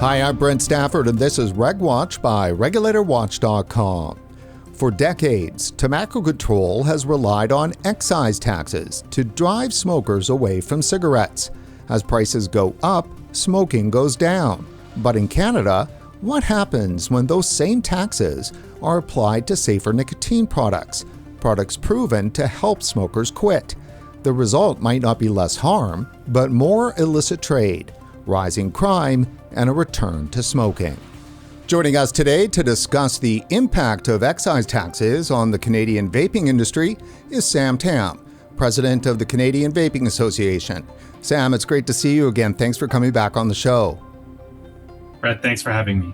Hi, I'm Brent Stafford, and this is RegWatch by RegulatorWatch.com. For decades, tobacco control has relied on excise taxes to drive smokers away from cigarettes. As prices go up, smoking goes down. But in Canada, what happens when those same taxes are applied to safer nicotine products proven to help smokers quit? The result might not be less harm, but more illicit trade, rising crime, and a return to smoking. Joining us today to discuss the impact of excise taxes on the Canadian vaping industry is Sam Tam, president of the Canadian Vaping Association. Sam, it's great to see you again. Thanks for coming back on the show. Brett, thanks for having me.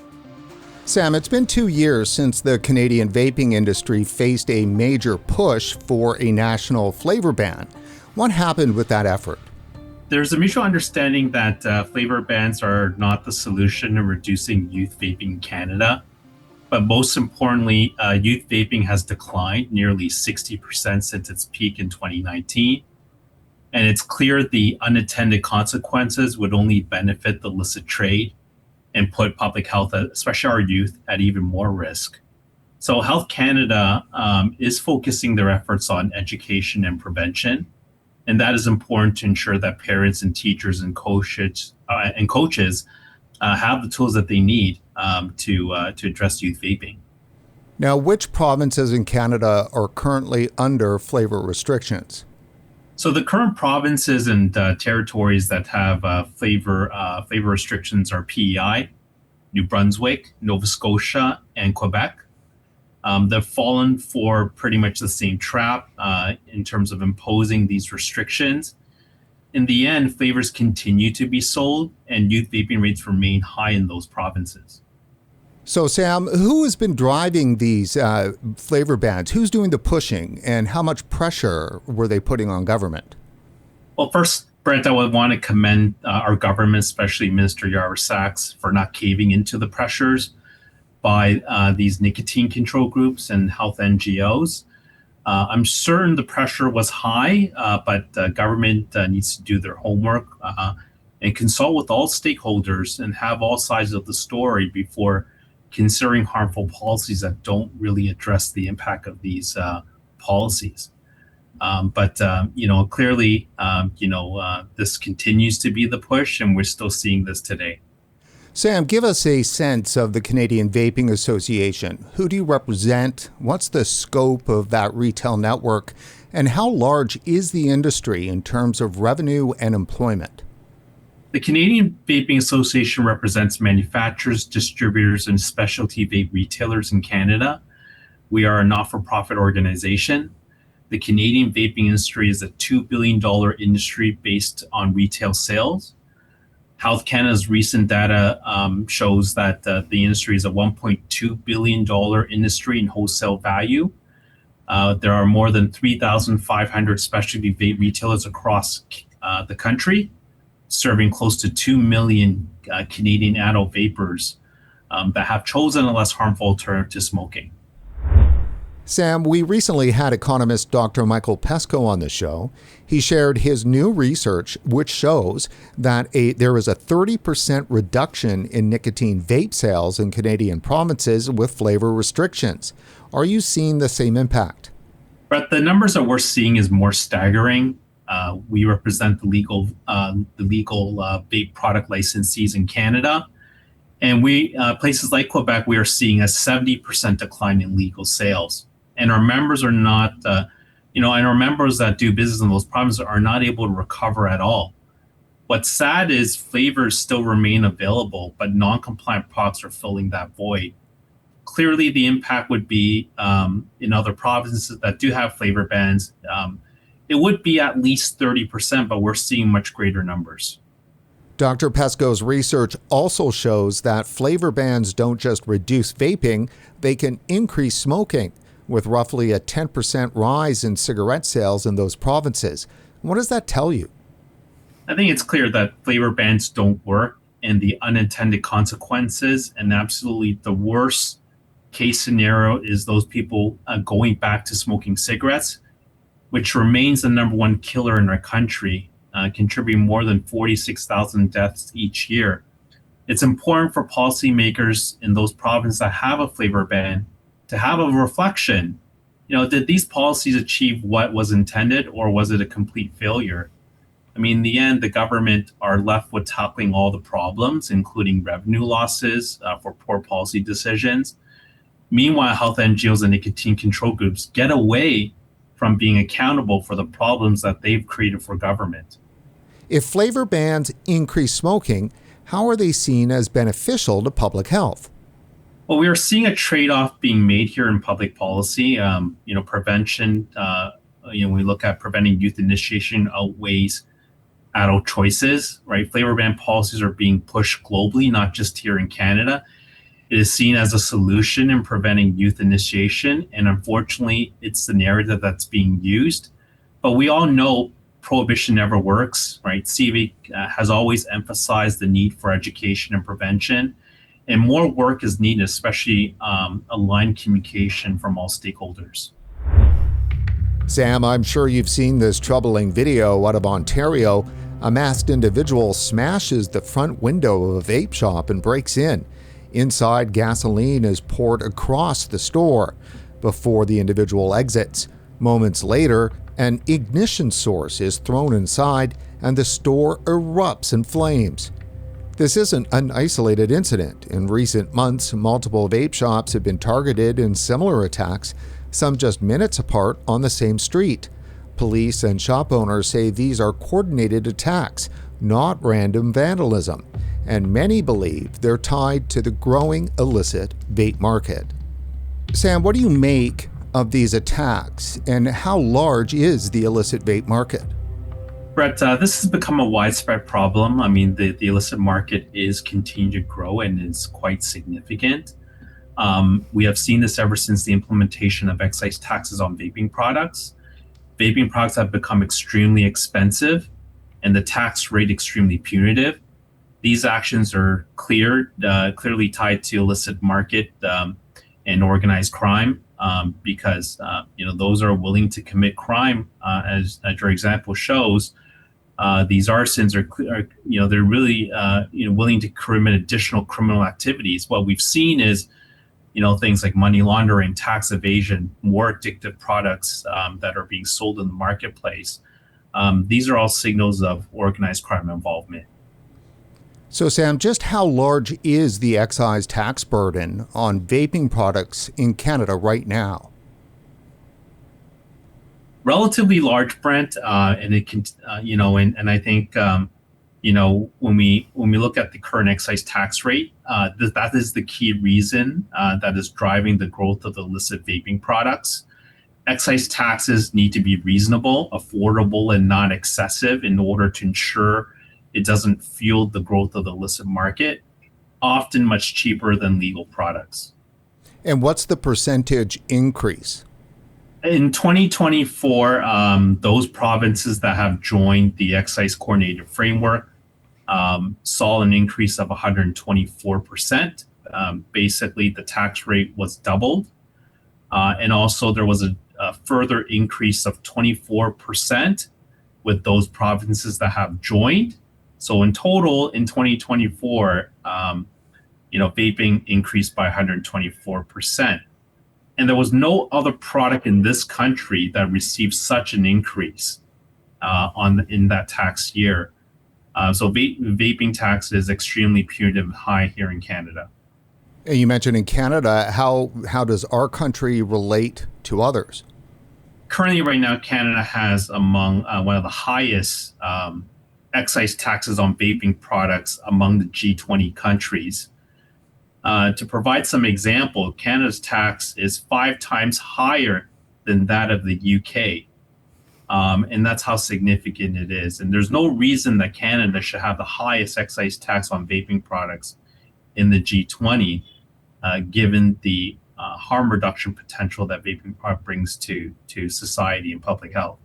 Sam, it's been 2 years since the Canadian vaping industry faced a major push for a national flavor ban. What happened with that effort? There's a mutual understanding that flavor bans are not the solution to reducing youth vaping in Canada. But most importantly, youth vaping has declined nearly 60% since its peak in 2019. And it's clear the unintended consequences would only benefit the illicit trade and put public health, especially our youth, at even more risk. So Health Canada is focusing their efforts on education and prevention. And that is important to ensure that parents and teachers and coaches have the tools that they need to address youth vaping. Now, which provinces in Canada are currently under flavor restrictions? So the current provinces and territories that have flavor restrictions are PEI, New Brunswick, Nova Scotia, and Quebec. They've fallen for pretty much the same trap in terms of imposing these restrictions. In the end, flavors continue to be sold and youth vaping rates remain high in those provinces. So, Sam, who has been driving these flavor bans? Who's doing the pushing, and how much pressure were they putting on government? Well, first, Brent, I would want to commend our government, especially Minister Yara Sachs, for not caving into the pressures by these nicotine control groups and health NGOs. I'm certain the pressure was high, but government needs to do their homework and consult with all stakeholders and have all sides of the story before considering harmful policies that don't really address the impact of these policies. But clearly, this continues to be the push, and we're still seeing this today. Sam, give us a sense of the Canadian Vaping Association. Who do you represent? What's the scope of that retail network? And how large is the industry in terms of revenue and employment? The Canadian Vaping Association represents manufacturers, distributors, and specialty vape retailers in Canada. We are a not-for-profit organization. The Canadian vaping industry is a $2 billion industry based on retail sales. Health Canada's recent data shows that the industry is a $1.2 billion industry in wholesale value. There are more than 3,500 specialty vape retailers across the country, serving close to 2 million Canadian adult vapers that have chosen a less harmful alternative to smoking. Sam, we recently had economist Dr. Michael Pesco on the show. He shared his new research, which shows that there is a 30% reduction in nicotine vape sales in Canadian provinces with flavor restrictions. Are you seeing the same impact? But the numbers that we're seeing is more staggering. We represent the legal vape product licensees in Canada. And places like Quebec, we are seeing a 70% decline in legal sales. And our members are not, and our members that do business in those provinces are not able to recover at all. What's sad is flavors still remain available, but non-compliant products are filling that void. Clearly, the impact would be in other provinces that do have flavor bans. It would be at least 30%, but we're seeing much greater numbers. Dr. Pesco's research also shows that flavor bans don't just reduce vaping, they can increase smoking, with roughly a 10% rise in cigarette sales in those provinces. What does that tell you? I think it's clear that flavor bans don't work, and the unintended consequences, and absolutely the worst case scenario is those people going back to smoking cigarettes, which remains the number one killer in our country, contributing more than 46,000 deaths each year. It's important for policymakers in those provinces that have a flavor ban to have a reflection. Did these policies achieve what was intended, or was it a complete failure? I mean, in the end, the government are left with tackling all the problems, including revenue losses for poor policy decisions. Meanwhile, health NGOs and nicotine control groups get away from being accountable for the problems that they've created for government. If flavor bans increase smoking, how are they seen as beneficial to public health? Well, we are seeing a trade-off being made here in public policy. Prevention. We look at preventing youth initiation outweighs adult choices, right? Flavor ban policies are being pushed globally, not just here in Canada. It is seen as a solution in preventing youth initiation, and unfortunately, it's the narrative that's being used. But we all know prohibition never works, right? CVIC has always emphasized the need for education and prevention, and more work is needed, especially aligned communication from all stakeholders. Sam, I'm sure you've seen this troubling video out of Ontario. A masked individual smashes the front window of a vape shop and breaks in. Inside, gasoline is poured across the store before the individual exits. Moments later, an ignition source is thrown inside and the store erupts in flames. This isn't an isolated incident. In recent months, multiple vape shops have been targeted in similar attacks, some just minutes apart on the same street. Police and shop owners say these are coordinated attacks, not random vandalism, and many believe they're tied to the growing illicit vape market. Sam, what do you make of these attacks, and how large is the illicit vape market? Brett, this has become a widespread problem. I mean, the illicit market is continuing to grow and is quite significant. We have seen this ever since the implementation of excise taxes on vaping products. Vaping products have become extremely expensive and the tax rate extremely punitive. These actions are clearly tied to illicit market and organized crime because those are willing to commit crime, as your example shows. These arsons are they're really willing to commit additional criminal activities. What we've seen is things like money laundering, tax evasion, more addictive products that are being sold in the marketplace. These are all signals of organized crime involvement. So, Sam, just how large is the excise tax burden on vaping products in Canada right now? Relatively large, Brent, and it can, and I think, when we look at the current excise tax rate, that is the key reason that is driving the growth of illicit vaping products. Excise taxes need to be reasonable, affordable, and not excessive in order to ensure it doesn't fuel the growth of the illicit market, often much cheaper than legal products. And what's the percentage increase? In 2024, those provinces that have joined the excise coordinated framework saw an increase of 124%. Basically, the tax rate was doubled. And also there was a further increase of 24% with those provinces that have joined. So in total, in 2024, vaping increased by 124%. And there was no other product in this country that received such an increase in that tax year. So vaping tax is extremely punitive and high here in Canada. And you mentioned in Canada, how does our country relate to others? Currently, right now, Canada has among one of the highest excise taxes on vaping products among the G20 countries. To provide some example, Canada's tax is 5 times higher than that of the UK. And that's how significant it is. And there's no reason that Canada should have the highest excise tax on vaping products in the G20, given the harm reduction potential that vaping product brings to society and public health.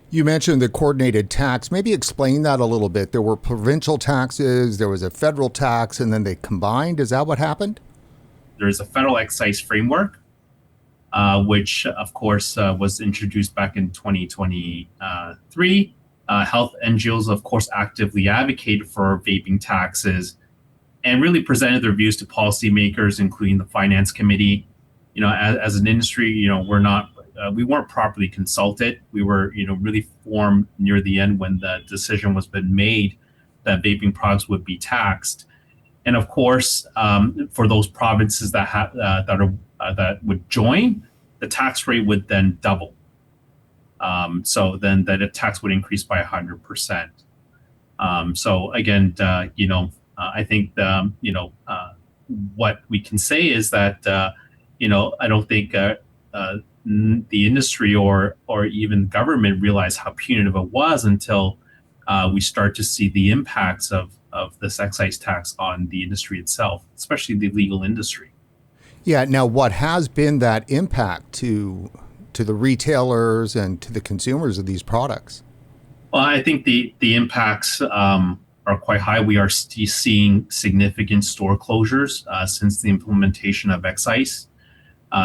You mentioned the coordinated tax. Maybe explain that a little bit. There were provincial taxes, there was a federal tax, and then they combined. Is that what happened? There's a federal excise framework, which, of course, was introduced back in 2023. Health NGOs, of course, actively advocated for vaping taxes and really presented their views to policymakers, including the finance committee. As an industry, we weren't properly consulted. We were, really formed near the end when the decision was been made that vaping products would be taxed. And of course, for those provinces that would join, the tax rate would then double. So then the tax would increase by 100%. So again, I think what we can say is that I don't think the industry or even government realized how punitive it was until we start to see the impacts of this excise tax on the industry itself, especially the legal industry. Yeah. Now, what has been that impact to the retailers and to the consumers of these products? Well, I think the impacts are quite high. We are seeing significant store closures since the implementation of excise.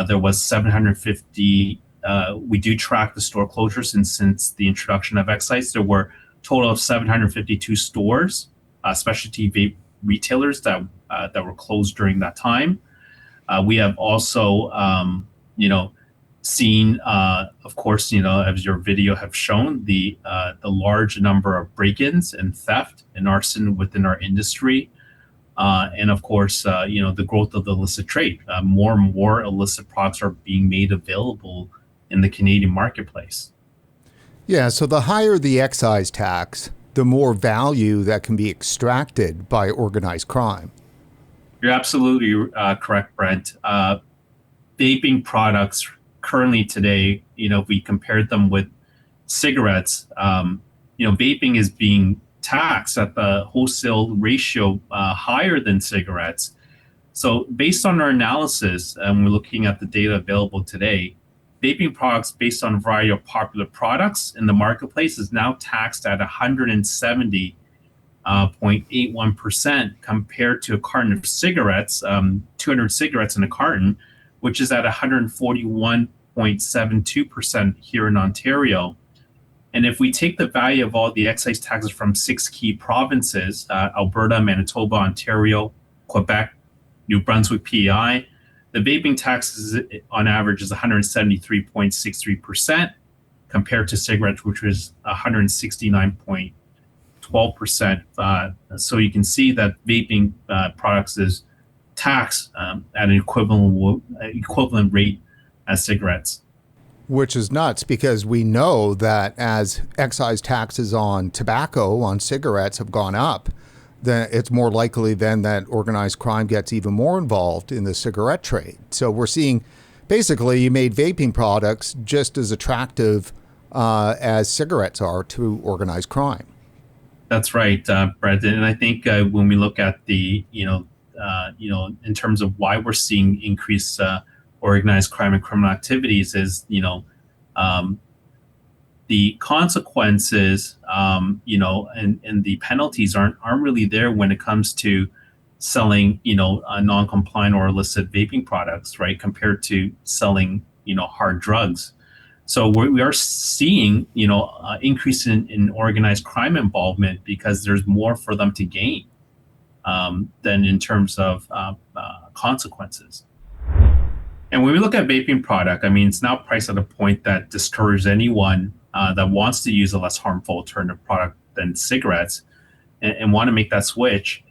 There was 750. We do track the store closures, and since the introduction of excise, there were a total of 752 stores, specialty vape retailers that were closed during that time. We have also, seen, of course, as your video have shown, the large number of break-ins and theft and arson within our industry. And of course, the growth of the illicit trade. More and more illicit products are being made available in the Canadian marketplace. Yeah, so the higher the excise tax, the more value that can be extracted by organized crime. You're absolutely correct, Brent. Vaping products currently today, if we compared them with cigarettes, vaping is being taxed at the wholesale ratio higher than cigarettes. So based on our analysis, and we're looking at the data available today, vaping products based on a variety of popular products in the marketplace is now taxed at 170.81% compared to a carton of cigarettes, 200 cigarettes in a carton, which is at 141.72% here in Ontario. And if we take the value of all the excise taxes from 6 key provinces, Alberta, Manitoba, Ontario, Quebec, New Brunswick, PEI, the vaping taxes on average is 173.63% compared to cigarettes, which was 169.12%. So you can see that vaping products is taxed at an equivalent rate as cigarettes. Which is nuts, because we know that as excise taxes on tobacco, on cigarettes have gone up, then it's more likely then that organized crime gets even more involved in the cigarette trade. So we're seeing basically you made vaping products just as attractive as cigarettes are to organized crime. That's right, Brent. And I think when we look at the, in terms of why we're seeing increased organized crime and criminal activities is, the consequences, and the penalties aren't really there when it comes to selling, non-compliant or illicit vaping products, right? Compared to selling, hard drugs. So we are seeing, increase in organized crime involvement because there's more for them to gain than in terms of consequences. And when we look at vaping product, I mean, it's now priced at a point that discourages anyone that wants to use a less harmful alternative product than cigarettes and want to make that switch.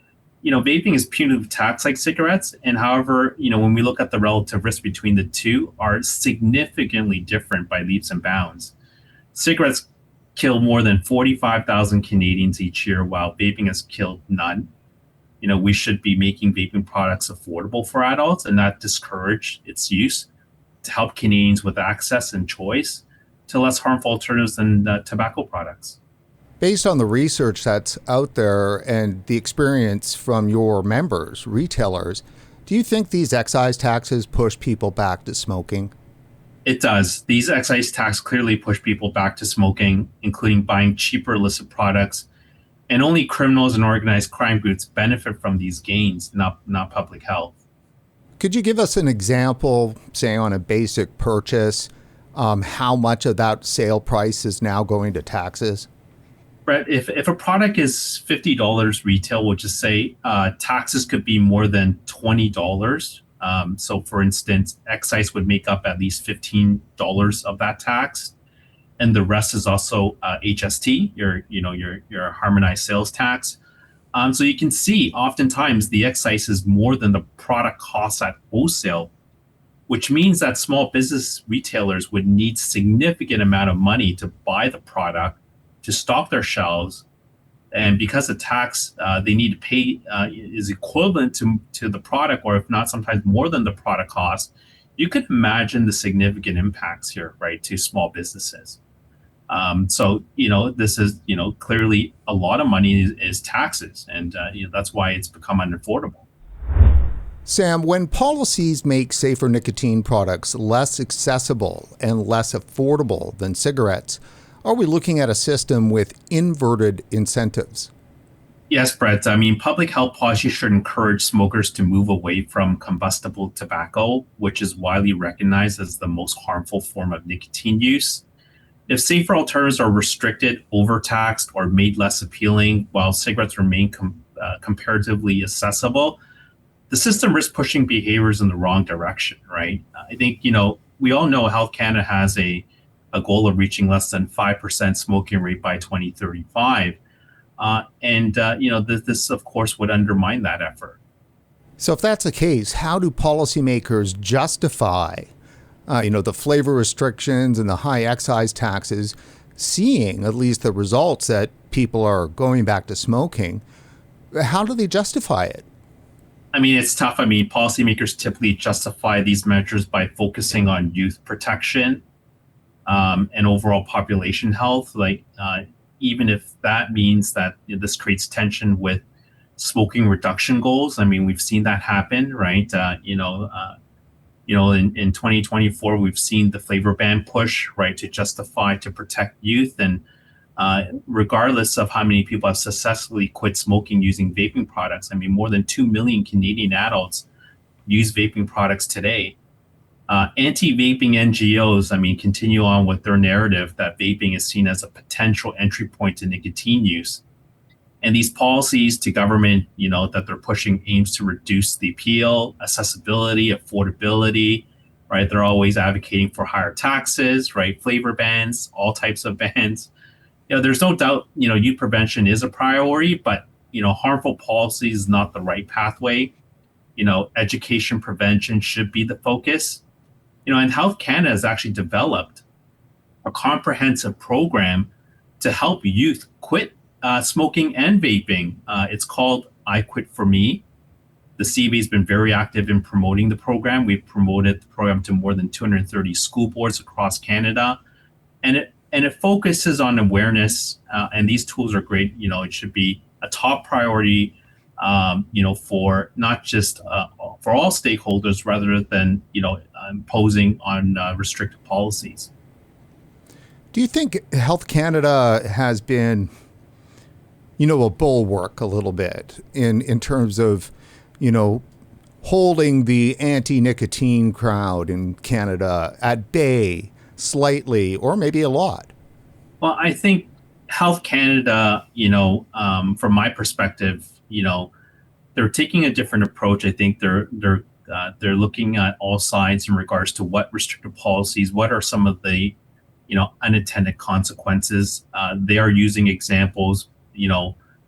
Vaping is punitive tax like cigarettes. And however, when we look at the relative risk between the two are significantly different by leaps and bounds. Cigarettes kill more than 45,000 Canadians each year, while vaping has killed none. We should be making vaping products affordable for adults and not discourage its use to help Canadians with access and choice to less harmful alternatives than tobacco products. Based on the research that's out there and the experience from your members, retailers, do you think these excise taxes push people back to smoking? It does. These excise taxes clearly push people back to smoking, including buying cheaper illicit products. And only criminals and organized crime groups benefit from these gains, not public health. Could you give us an example, say on a basic purchase, how much of that sale price is now going to taxes? Brett, if a product is $50 retail, we'll just say taxes could be more than $20. So, for instance, excise would make up at least $15 of that tax, and the rest is also HST, your harmonized sales tax. So you can see, oftentimes the excise is more than the product cost at wholesale, which means that small business retailers would need significant amount of money to buy the product to stock their shelves. And because the tax they need to pay is equivalent to the product, or if not, sometimes more than the product cost, you could imagine the significant impacts here, right, to small businesses. So, this is, clearly a lot of money is taxes, and that's why it's become unaffordable. Sam, when policies make safer nicotine products less accessible and less affordable than cigarettes, are we looking at a system with inverted incentives? Yes, Brett. I mean, public health policy should encourage smokers to move away from combustible tobacco, which is widely recognized as the most harmful form of nicotine use. If safer alternatives are restricted, overtaxed, or made less appealing while cigarettes remain comparatively accessible, the system risks pushing behaviors in the wrong direction, right? I think, we all know Health Canada has a goal of reaching less than 5% smoking rate by 2035. This, of course, would undermine that effort. So if that's the case, how do policymakers justify the flavor restrictions and the high excise taxes, seeing at least the results that people are going back to smoking? How do they justify it? I mean, it's tough. I mean, policymakers typically justify these measures by focusing on youth protection and overall population health. Even if that means that this creates tension with smoking reduction goals. I mean, we've seen that happen, right? In 2024, we've seen the flavor ban push, right, to protect youth. And regardless of how many people have successfully quit smoking using vaping products, I mean, more than 2 million Canadian adults use vaping products today. Anti-vaping NGOs, I mean, continue on with their narrative that vaping is seen as a potential entry point to nicotine use. And these policies to government, that they're pushing aims to reduce the appeal, accessibility, affordability, right? They're always advocating for higher taxes, right? Flavor bans, all types of bans. There's no doubt, youth prevention is a priority, but, harmful policy is not the right pathway. Education prevention should be the focus. And Health Canada has actually developed a comprehensive program to help youth quit smoking and vaping. It's called I Quit For Me. The CBA has been very active in promoting the program. We've promoted the program to more than 230 school boards across Canada. And it focuses on awareness, and these tools are great. It should be a top priority, for not just for all stakeholders, rather than imposing on restrictive policies. Do you think Health Canada has been, a bulwark a little bit in terms of, holding the anti-nicotine crowd in Canada at bay slightly, or maybe a lot? Well, I think Health Canada, from my perspective, they're taking a different approach. I think they're looking at all sides in regards to what restrictive policies, what are some of the, unintended consequences. They are using examples,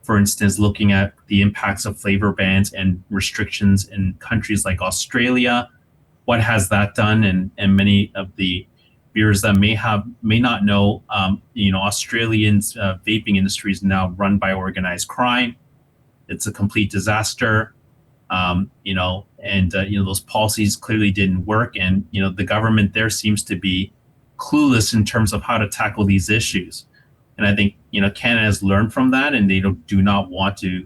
for instance, looking at the impacts of flavor bans and restrictions in countries like Australia. What has that done? And many of the viewers that may not know, Australians' vaping industry is now run by organized crime. It's a complete disaster, those policies clearly didn't work. And, the government there seems to be clueless in terms of how to tackle these issues. And I think, Canada has learned from that, and they do not want to,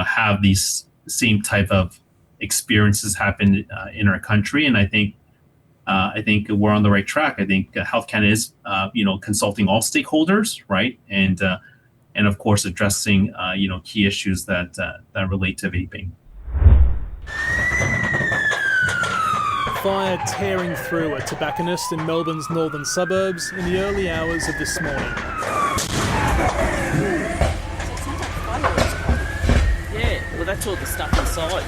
have these same type of experiences happen in our country. And I think we're on the right track. I think Health Canada is, consulting all stakeholders, right, and of course addressing, key issues that relate to vaping. fire tearing through a tobacconist in Melbourne's northern suburbs in the early hours of this morning. Yeah, well that's all the stuff inside.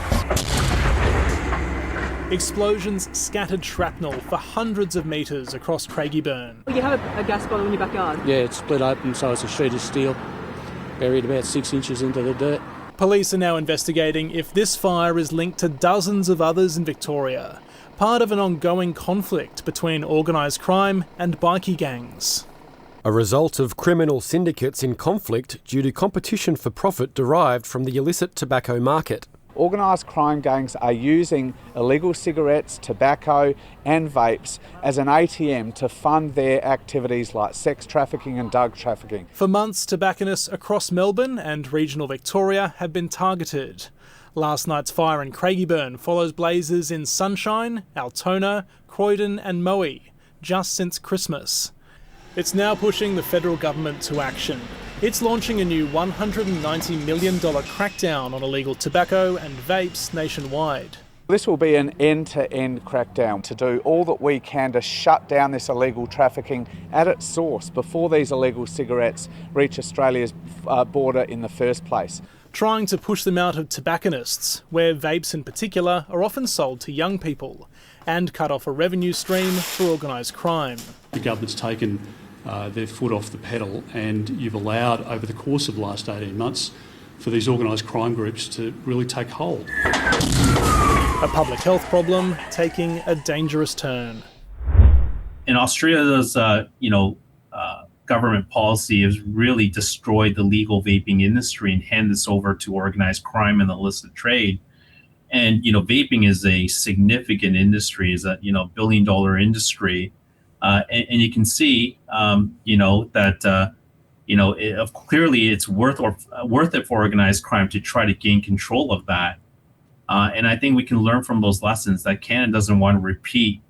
Explosions scattered shrapnel for hundreds of metres across Craigieburn. You have a gas bottle in your backyard? Yeah, it's split open, so it's a sheet of steel, buried about 6 inches into the dirt. Police are now investigating if this fire is linked to dozens of others in Victoria, part of an ongoing conflict between organised crime and bikie gangs. A result of criminal syndicates in conflict due to competition for profit derived from the illicit tobacco market. Organised crime gangs are using illegal cigarettes, tobacco and vapes as an ATM to fund their activities like sex trafficking and drug trafficking. For months, tobacconists across Melbourne and regional Victoria have been targeted. Last night's fire in Craigieburn follows blazes in Sunshine, Altona, Croydon and Moe, just since Christmas. It's now pushing the federal government to action. It's launching a new $190 million crackdown on illegal tobacco and vapes nationwide. This will be an end-to-end crackdown to do all that we can to shut down this illegal trafficking at its source before these illegal cigarettes reach Australia's border in the first place. Trying to push them out of tobacconists, where vapes in particular are often sold to young people, and cut off a revenue stream for organised crime. The government's taken their foot off the pedal, and you've allowed over the course of the last 18 months for these organised crime groups to really take hold. A public health problem taking a dangerous turn. In Australia's, government policy has really destroyed the legal vaping industry and handed this over to organized crime and the illicit trade. And, vaping is a significant industry, is a, billion-dollar industry. And you can see, clearly it's worth it for organized crime to try to gain control of that. And I think we can learn from those lessons that Canada doesn't want to repeat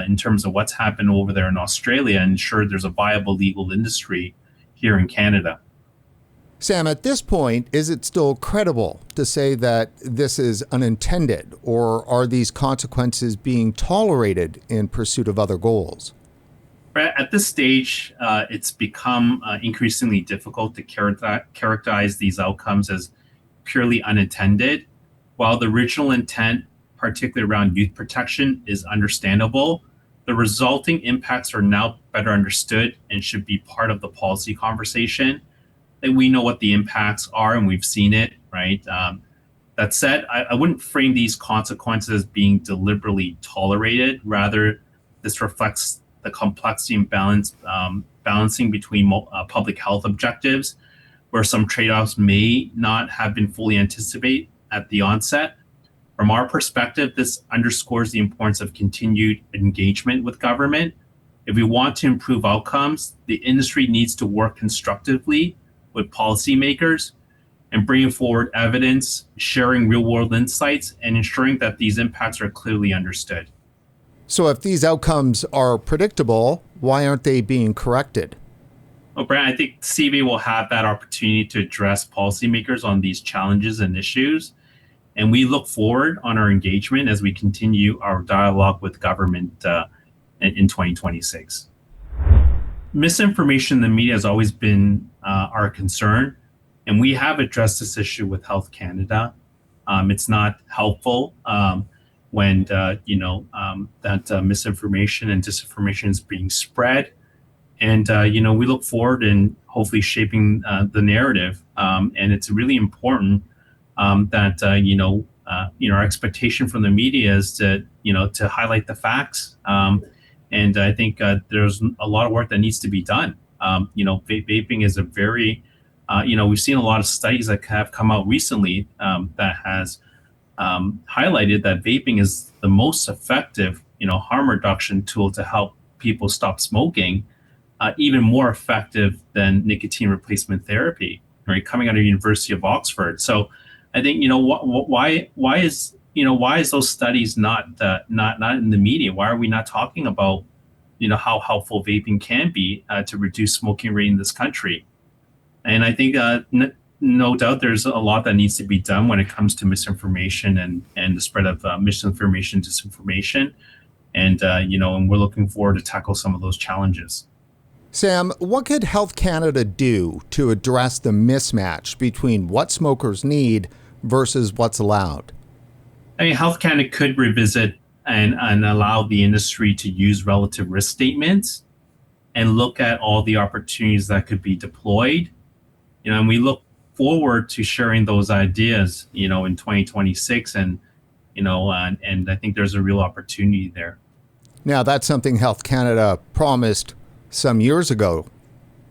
in terms of what's happened over there in Australia, and ensure there's a viable legal industry here in Canada. Sam, at this point, is it still credible to say that this is unintended, or are these consequences being tolerated in pursuit of other goals? At this stage, it's become increasingly difficult to characterize these outcomes as purely unintended. While the original intent, particularly around youth protection, is understandable, the resulting impacts are now better understood and should be part of the policy conversation. That we know what the impacts are and we've seen it, right? That said, I wouldn't frame these consequences as being deliberately tolerated. Rather, this reflects the complexity and balancing between public health objectives, where some trade-offs may not have been fully anticipated at the onset. From our perspective, this underscores the importance of continued engagement with government. If we want to improve outcomes, the industry needs to work constructively with policymakers and bringing forward evidence, sharing real-world insights, and ensuring that these impacts are clearly understood. So if these outcomes are predictable, why aren't they being corrected? Well, Brent, I think CVA will have that opportunity to address policymakers on these challenges and issues. And we look forward on our engagement as we continue our dialogue with government in 2026. Misinformation in the media has always been our concern, and we have addressed this issue with Health Canada. It's not helpful when that misinformation and disinformation is being spread, and we look forward in hopefully shaping the narrative. And it's really important that our expectation from the media is to highlight the facts. And I think there's a lot of work that needs to be done. Vaping is a very, we've seen a lot of studies that have come out recently that has highlighted that vaping is the most effective, harm reduction tool to help people stop smoking, even more effective than nicotine replacement therapy, right? Coming out of the University of Oxford. So I think, why is those studies not in the media? Why are we not talking about, how helpful vaping can be to reduce smoking rate in this country? And I think no doubt there's a lot that needs to be done when it comes to misinformation and the spread of misinformation, disinformation. And and we're looking forward to tackle some of those challenges. Sam, what could Health Canada do to address the mismatch between what smokers need versus what's allowed? I mean, Health Canada could revisit and allow the industry to use relative risk statements and look at all the opportunities that could be deployed. And we look forward to sharing those ideas, in 2026, and I think there's a real opportunity there. Now, that's something Health Canada promised some years ago.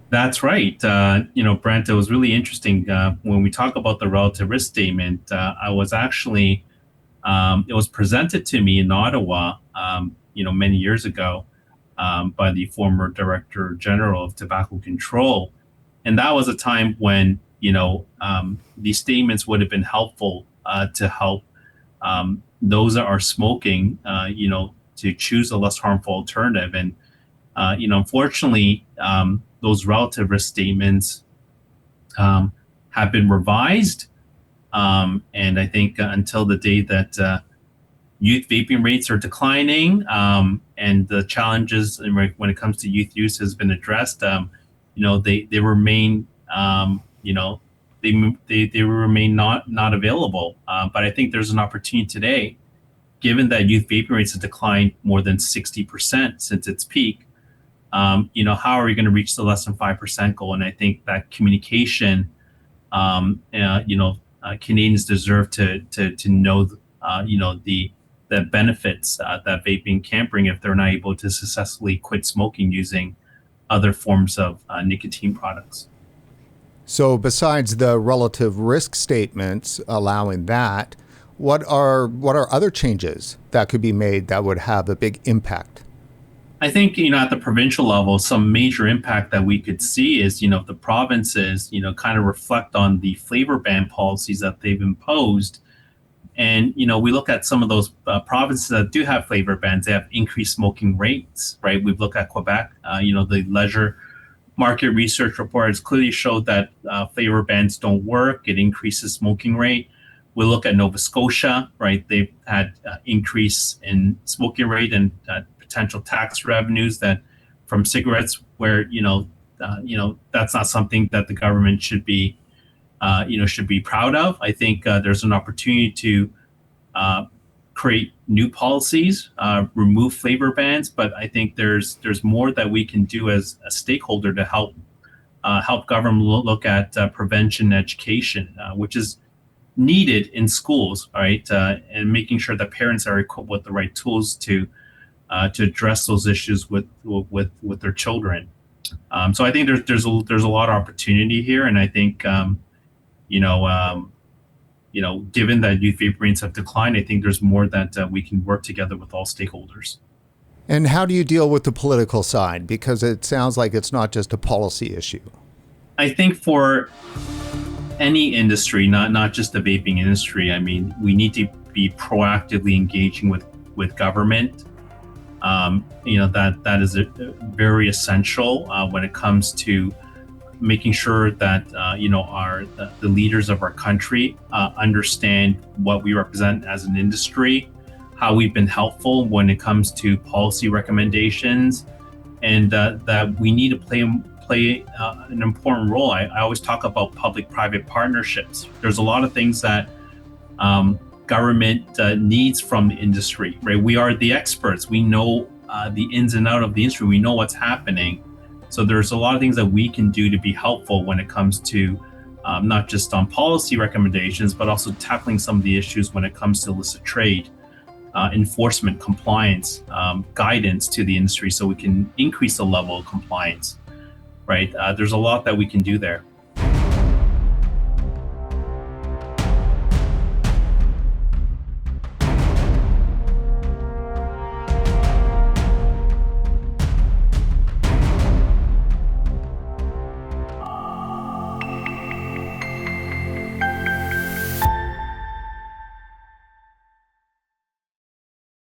That's right. Brent, it was really interesting. When we talk about the relative risk statement, I was actually, it was presented to me in Ottawa, many years ago by the former Director General of Tobacco Control. And that was a time when, these statements would have been helpful to help those that are smoking, to choose a less harmful alternative. And, unfortunately, those relative risk statements have been revised. And I think until the day that youth vaping rates are declining and the challenges when it comes to youth use has been addressed, they remain, they remain not available. But I think there's an opportunity today, given that youth vaping rates have declined more than 60% since its peak. How are we going to reach the less than 5% goal? And I think that communication, Canadians deserve to know, the benefits that vaping can bring if they're not able to successfully quit smoking using other forms of nicotine products. So besides the relative risk statements allowing that, what are other changes that could be made that would have a big impact? I think, at the provincial level, some major impact that we could see is, the provinces, kind of reflect on the flavor ban policies that they've imposed. And, we look at some of those provinces that do have flavor bans, they have increased smoking rates, right? We've looked at Quebec, the leisure market research report has clearly showed that flavor bans don't work. It increases smoking rate. We look at Nova Scotia, right? They've had increase in smoking rate and potential tax revenues that from cigarettes, where that's not something that the government should be proud of. I think there's an opportunity to create new policies, remove flavor bans, but I think there's more that we can do as a stakeholder to help government look at prevention education, which is needed in schools, right? And making sure that parents are equipped with the right tools to address those issues with their children. So I think there's a lot of opportunity here, and I think given that youth vaping rates have declined, I think there's more that we can work together with all stakeholders. And how do you deal with the political side? Because it sounds like it's not just a policy issue. I think for any industry, not just the vaping industry, I mean, we need to be proactively engaging with government. That is very essential when it comes to making sure that the leaders of our country understand what we represent as an industry, how we've been helpful when it comes to policy recommendations, and that we need to play an important role. I always talk about public-private partnerships. There's a lot of things that government needs from the industry, right? We are the experts. We know the ins and outs of the industry. We know what's happening. So there's a lot of things that we can do to be helpful when it comes to not just on policy recommendations, but also tackling some of the issues when it comes to illicit trade, enforcement, compliance, guidance to the industry so we can increase the level of compliance, right? There's a lot that we can do there.